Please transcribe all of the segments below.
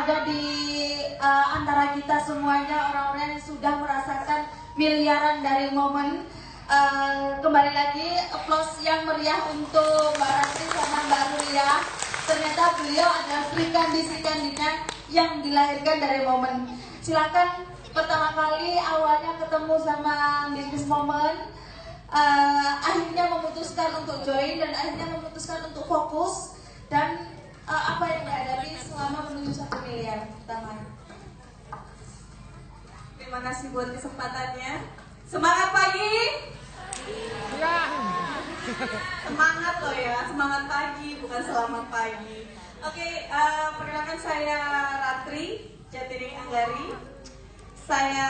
ada di antara kita semuanya, orang-orang yang sudah merasakan miliaran dari momen. Kembali lagi applause yang meriah untuk Mbak Ratri sama Mbak Nuria. Ternyata beliau adalah Sri Kandikan yang dilahirkan dari momen. Silakan, pertama kali awalnya ketemu sama Bisnis Momen, akhirnya memutuskan untuk join dan akhirnya memutuskan untuk fokus, dan apa yang dihadapi selama menuju 1 miliar pertama. Terima kasih buat kesempatannya. Semangat pagi. Semangat loh ya, semangat pagi, bukan selamat pagi. Oke, perkenalkan saya Ratri Jatining Anggari. Saya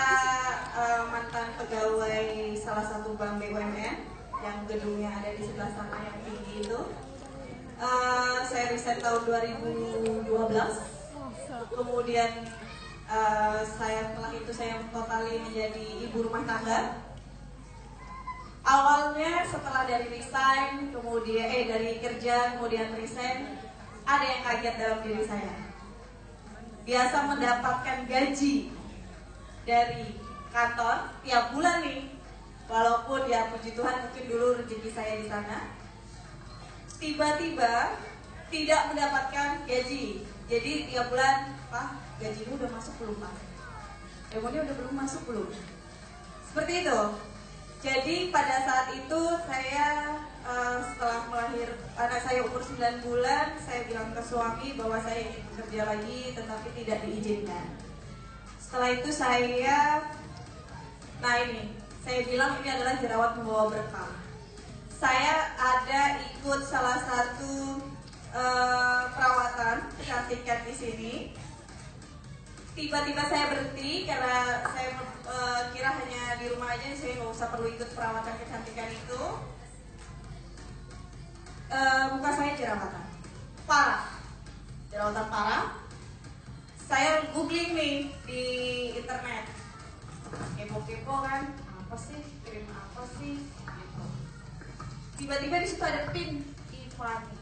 mantan pegawai salah satu bank BUMN yang gedungnya ada di sebelah sana yang tinggi itu. Saya resign tahun 2012. Kemudian setelah itu saya totali menjadi ibu rumah tangga. Awalnya setelah dari resign, kemudian dari kerja, kemudian resign, ada yang kaget dalam diri saya. Biasa mendapatkan gaji dari kantor tiap bulan nih, walaupun ya puji Tuhan mungkin dulu rezeki saya di sana. Tiba-tiba tidak mendapatkan gaji. Jadi tiap bulan, Pak, gajimu udah masuk belum, Pak? Demonya udah belum masuk belum? Seperti itu. Jadi pada saat itu saya setelah melahir anak saya umur 9 bulan, saya bilang ke suami bahwa saya ingin bekerja lagi tetapi tidak diizinkan. Setelah itu saya bilang ini adalah jerawat membawa berkah. Saya ada ikut salah satu perawatan kecantikan di sini. Tiba-tiba saya berhenti karena saya kira hanya di rumah aja, saya nggak usah perlu ikut perawatan kecantikan itu. Muka saya jerawatan parah, jerawatan parah. Saya googling nih di internet, kepo-kepo kan, apa sih, krim apa sih, gitu. Tiba-tiba di situ ada pin Ivani.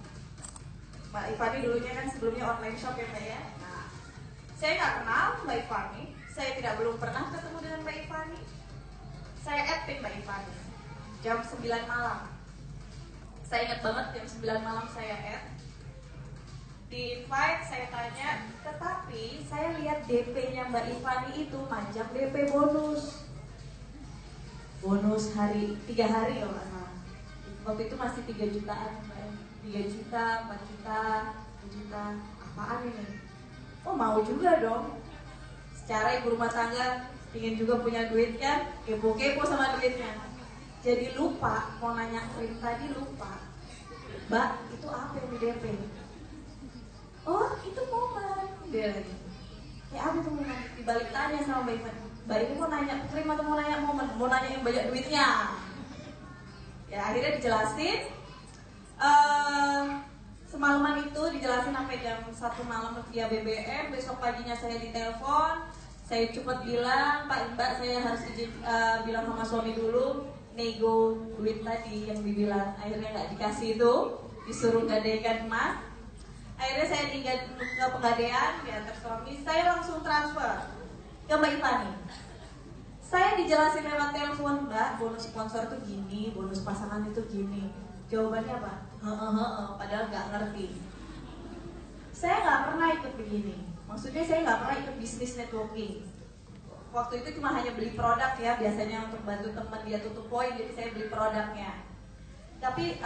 Mbak Ivani dulunya kan sebelumnya online shop ya Mbak ya. Saya nggak kenal Mbak Ivani, saya belum pernah ketemu dengan Mbak Ivani. Saya add pin Mbak Ivani jam 9 malam. Saya ingat banget jam 9 malam saya add. Di invite, saya tanya, tetapi saya lihat DP-nya Mbak Ivani itu panjang DP bonus. Bonus 3 hari kalau nggak salah. Waktu itu masih 3 jutaan, 3 juta, 4 juta, 2 juta, apaan ini? Oh mau juga dong. Secara ibu rumah tangga ingin juga punya duit kan, kepo-kepo sama duitnya. Jadi lupa mau nanya krim tadi, lupa. Mbak, itu apa yang di DP? Oh itu momen. Dia lagi, ya apa itu momen? Dibalik tanya sama Mbak Ivan, Mbak ini mau nanya krim atau mau nanya momen? Mau nanya yang banyak duitnya. Ya akhirnya dijelasin. Semalaman itu dijelasin sampai jam 1 malam via BBM. Besok paginya saya ditelepon. Saya cepat bilang, Pak Mbak saya harus izin bilang sama suami dulu, nego duit tadi yang dibilang. Akhirnya nggak dikasih itu, disuruh gadaikan emas. Akhirnya saya tinggal ke pegadaian, diantar suami. Saya langsung transfer ke Mbak Ivani. Saya dijelasin lewat telepon, Mbak bonus sponsor tuh gini, bonus pasangan itu gini. Jawabannya apa? Padahal nggak ngerti. Saya nggak pernah ikut begini. Maksudnya saya nggak pernah ikut bisnis networking. Waktu itu cuma hanya beli produk ya, biasanya untuk bantu teman dia tutup poin, jadi saya beli produknya. Tapi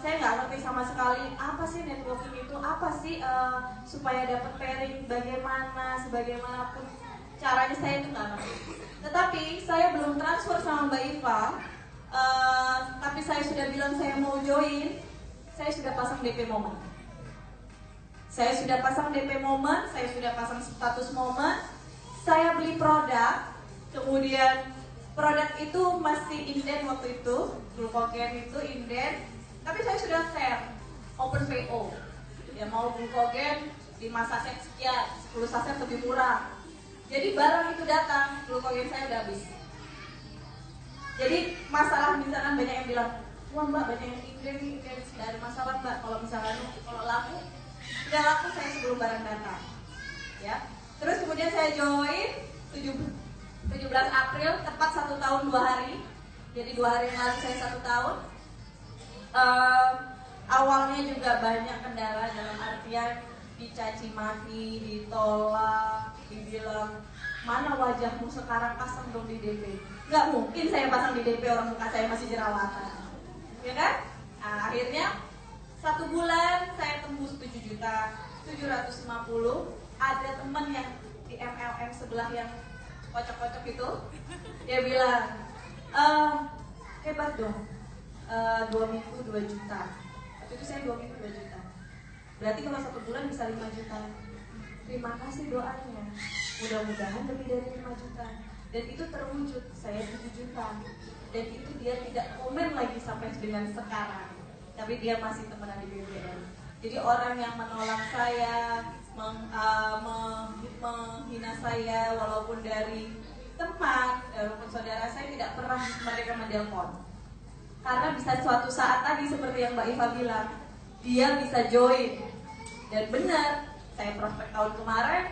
saya nggak ngerti sama sekali apa sih networking itu, apa sih supaya dapat pairing, bagaimana, sebagaimanapun caranya saya itu nggak ngerti. Tetapi saya belum transfer sama Mbak Iva. Tapi saya sudah bilang saya mau join. Saya sudah pasang DP momen. Saya sudah pasang DP momen. Saya sudah pasang status momen. Saya beli produk. Kemudian produk itu masih inden waktu itu, glukogen itu inden. Tapi saya sudah share open PO. Ya mau glukogen 5 saset sekian, 10 saset lebih murah. Jadi barang itu datang, glukogen saya udah habis. Jadi masalah misalkan banyak yang bilang, wah Mbak banyak yang inden nih, tidak ada masalah Mbak. Kalau misalkan kalau laku, sudah laku saya sebelum barang datang. ya. Terus kemudian saya join 17 April, tepat 1 tahun 2 hari. Jadi 2 hari yang lalu saya 1 tahun. Awalnya juga banyak kendala dalam artian dicaci maki, ditolak, dibilang mana wajahmu sekarang, pasang dong di DP. Nggak mungkin saya pasang di DP, orang muka saya masih jerawatan, ya kan? Nah, akhirnya 1 bulan saya tembus 7.750.000. Ada teman yang di MLM sebelah yang kocok-kocok itu, dia bilang hebat dong, 2 minggu 2 juta. Waktu itu saya 2 minggu 2 juta. Berarti kalau 1 bulan bisa 5 juta. Terima kasih doanya. Mudah-mudahan lebih dari 5 juta. Dan itu terwujud, saya 7 juta. Dan itu dia tidak komen lagi sampai dengan sekarang. Tapi dia masih temenan di BBM. Jadi orang yang menolak saya, menghina saya, walaupun dari teman, walaupun saudara, saya tidak pernah mereka menelpon. Karena bisa suatu saat tadi seperti yang Mbak Iva bilang, dia bisa join. Dan benar, saya prospek tahun kemarin,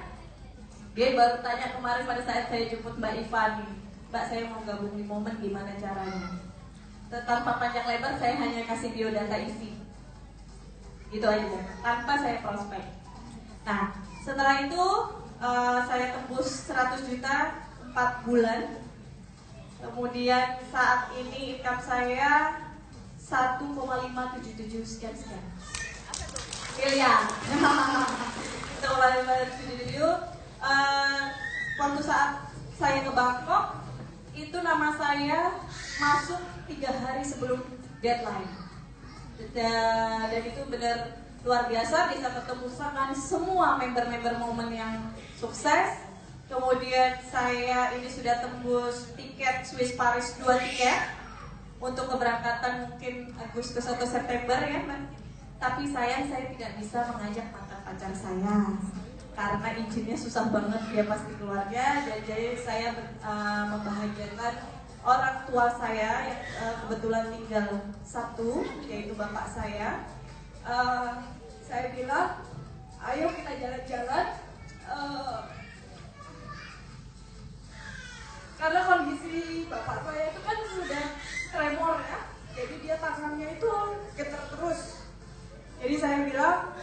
dia baru tanya kemarin pada saat saya jemput Mbak Iva nih, Mbak saya mau gabung di Momen, gimana caranya? Tanpa panjang lebar, saya hanya kasih biodata isi. Gitu aja, tanpa saya prospek. Nah, setelah itu saya tembus 100 juta 4 bulan. Kemudian saat ini income saya 1,577 sekian miliar. 1,577. Waktu saat saya ke Bangkok, itu nama saya masuk 3 hari sebelum deadline. Dan itu benar luar biasa, bisa ketemu sama semua member-member Momen yang sukses. Kemudian saya ini sudah tembus tiket Swiss Paris 2 tiket untuk keberangkatan mungkin Agustus atau September ya, Mbak. Tapi saya tidak bisa mengajak mantan pacar saya karena izinnya susah banget, dia pasti keluarga. Dan jadi saya membahagiakan orang tua saya yang kebetulan tinggal 1, yaitu bapak saya. Saya bilang, ayo kita jalan-jalan. Karena kondisi bapak saya itu kan sudah tremor ya, jadi dia tangannya itu getar terus. Jadi saya bilang,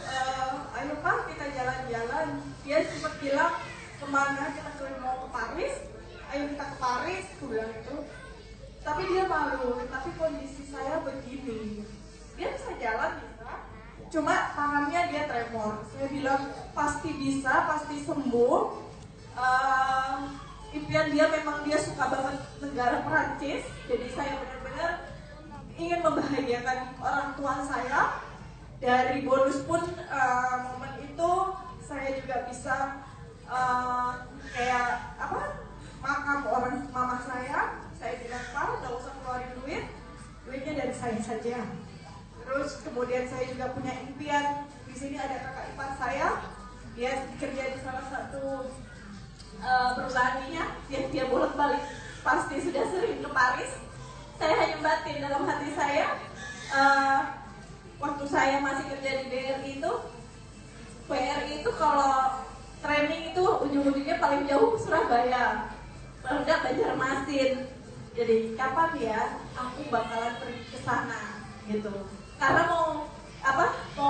ayo Pak kita jalan-jalan. Dia sempat bilang, kemana? Kita mau ke Paris. Ayo kita ke Paris, aku bilang itu. Tapi dia malu, tapi kondisi saya begini. Dia bisa jalan, bisa. Cuma tangannya dia tremor. Saya bilang, pasti bisa, pasti sembuh. Impian dia memang dia suka banget negara Perancis. Jadi saya benar-benar ingin membahagiakan orang tua saya. Dari bonus pun momen itu saya juga bisa kayak apa, makam orang mama saya bilang, Pak nggak usah keluarin duitnya dari saya saja. Terus kemudian saya juga punya impian, di sini ada kakak ipar saya, dia kerja di salah satu perusahaan minyak, dia bolak-balik pasti sudah sering ke Paris. Saya hanya batin dalam hati saya, waktu saya masih kerja di BRI itu kalau training itu ujung-ujungnya paling jauh Surabaya, paling enggak Banjarmasin. Jadi kapan ya aku bakalan pergi ke sana gitu. Karena mau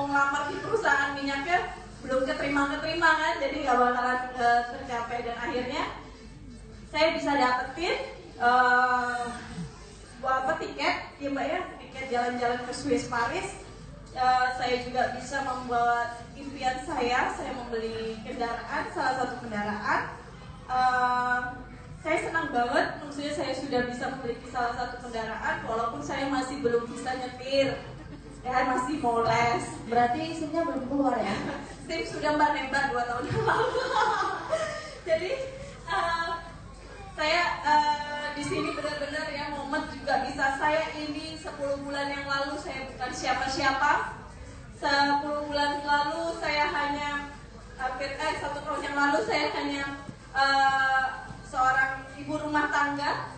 ngelamar di perusahaan minyaknya belum keterima kan, jadi nggak bakalan tercapai. Dan akhirnya saya bisa dapetin tiket ya Mbak ya, tiket jalan-jalan ke Swiss Paris. Saya juga bisa membuat impian saya membeli kendaraan, salah satu kendaraan. Saya senang banget, maksudnya saya sudah bisa memiliki salah satu kendaraan walaupun saya masih belum bisa nyetir, ya masih mau les. Berarti SIM-nya belum keluar ya? SIM sudah Mbak nembak 2 tahun yang lalu. Jadi saya di sini benar-benar ya Momen juga bisa. Saya ini 10 bulan yang lalu saya bukan siapa-siapa. 10 bulan lalu saya hanya 1 tahun yang lalu saya hanya seorang ibu rumah tangga.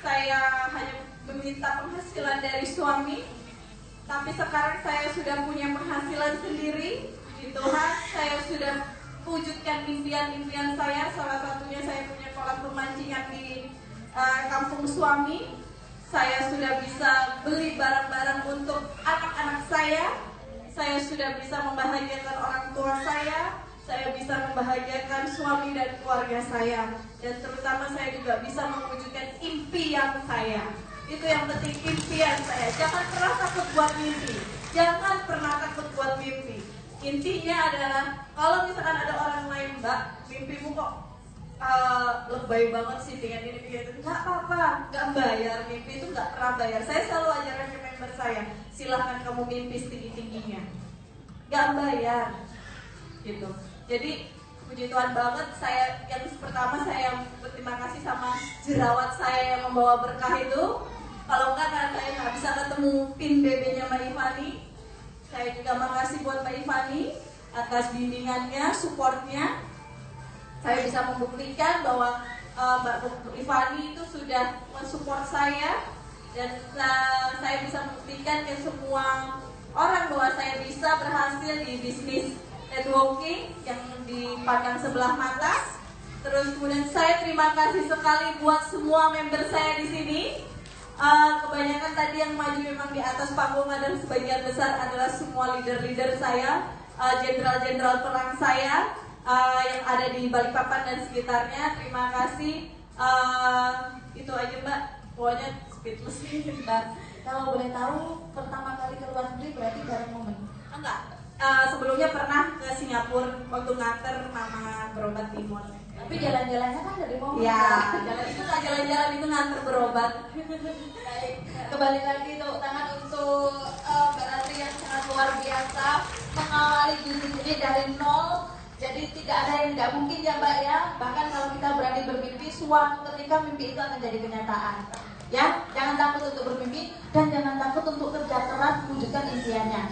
Saya hanya meminta penghasilan dari suami. Tapi sekarang saya sudah punya penghasilan sendiri. Di Tuhan saya sudah mewujudkan impian-impian saya. Salah satunya saya punya kolam pemancingan di kampung suami. Saya sudah bisa beli barang-barang untuk anak-anak saya. Saya sudah bisa membahagiakan orang tua saya. Saya bisa membahagiakan suami dan keluarga saya. Dan terutama saya juga bisa mewujudkan impian saya. Itu yang penting, impian saya. Jangan pernah takut buat mimpi. Jangan pernah takut buat mimpi. Intinya adalah, kalau misalkan ada orang lain, Mbak, mimpimu kok lebay banget sih dengan ini, itu nggak apa-apa, nggak bayar. Mimpi itu nggak pernah bayar. Saya selalu ajarkan ke member saya, silahkan kamu mimpi setinggi-tingginya, nggak bayar gitu. Jadi puji Tuhan banget, saya yang pertama saya berterima kasih sama jerawat saya yang membawa berkah itu. Kalau enggak, karena saya nggak bisa ketemu pin BB-nya Mbak Ivani. Saya juga makasih buat Mbak Ivani atas bimbingannya, supportnya. Saya bisa membuktikan bahwa Mbak Ivani itu sudah mensupport saya. Dan saya bisa membuktikan ke semua orang bahwa saya bisa berhasil di bisnis networking yang dipandang sebelah mata. Terus kemudian saya terima kasih sekali buat semua member saya di sini. Kebanyakan tadi yang maju memang di atas panggung, dan sebagian besar adalah semua leader-leader saya, jenderal-jenderal perang saya yang ada di Balikpapan dan sekitarnya. Terima kasih. Itu aja Mbak, pokoknya speechless. Mbak, kalau boleh tahu pertama kali ke luar negeri berarti bareng momen? Enggak, sebelumnya pernah ke Singapura waktu nganter mama berobat di mall. Tapi jalan-jalannya kan dari momen. Ya, jalan-jalan itu nganter berobat. Baik, kembali lagi tepuk tangan untuk Mbak Ratri yang sangat luar biasa mengawali bisnis ini dari nol. Jadi tidak ada yang tidak mungkin ya Mbak ya. Bahkan kalau kita berani bermimpi, suatu ketika mimpi itu akan jadi kenyataan. Ya, jangan takut untuk bermimpi dan jangan takut untuk kerja keras mewujudkan impiannya.